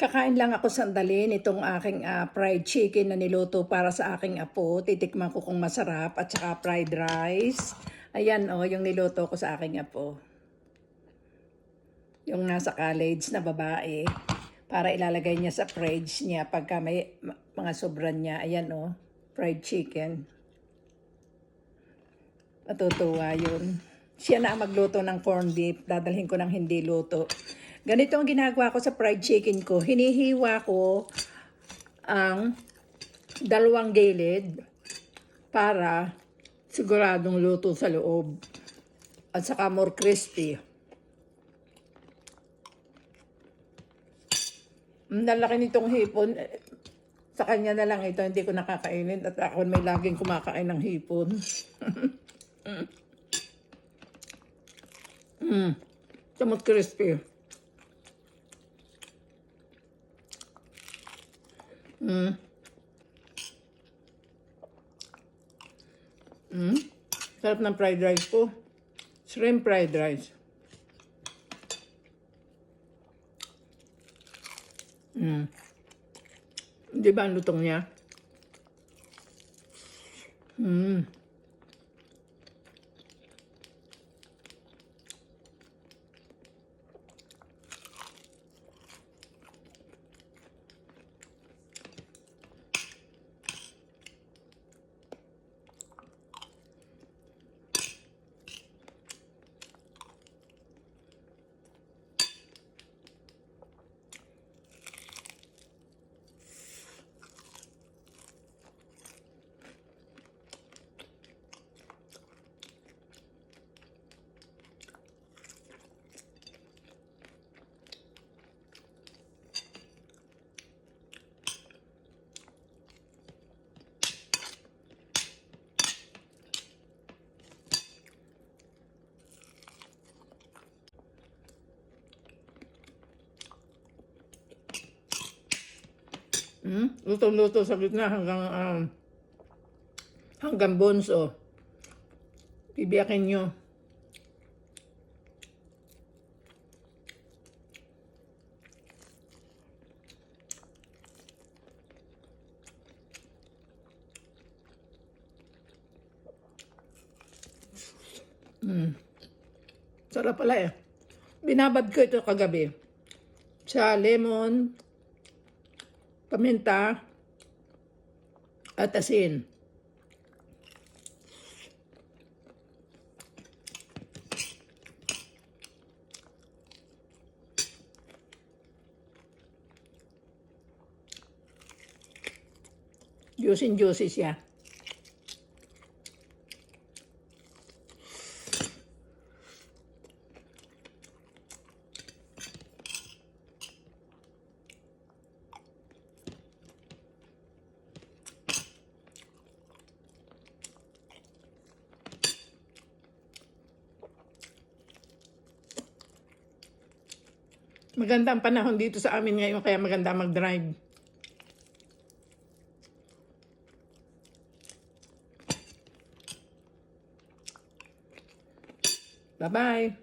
Kakain lang ako sandali nitong aking fried chicken na niluto para sa aking apo. Titikman ko kung masarap at saka fried rice. Ayan yung niluto ko sa aking apo. Yung nasa college na babae. Para ilalagay niya sa fridge niya pagka may mga sobran niya. Ayan fried chicken. Matutuwa yun. Siya na ang magluto ng corned beef. Dadalhin ko ng hindi luto. Ganito ang ginagawa ko sa fried chicken ko. Hinihiwa ko ang 2 gilid para siguradong luto sa loob. At saka more crispy. Ang lalaki nitong hipon. Sa kanya na lang ito. Hindi ko nakakainin. At ako may laging kumakain ng hipon. Samot crispy. Sarap ng fried rice ko. Shrimp fried rice. Di ba ang lutong niya? Luto-luto sa gitna hanggang bonso. Bibiyakin nyo. Sarap pala Binabad ko ito kagabi. Sa lemon, paminta, at asin. Juicy siya. Maganda ang panahon dito sa amin ngayon, kaya maganda mag-drive. Bye-bye.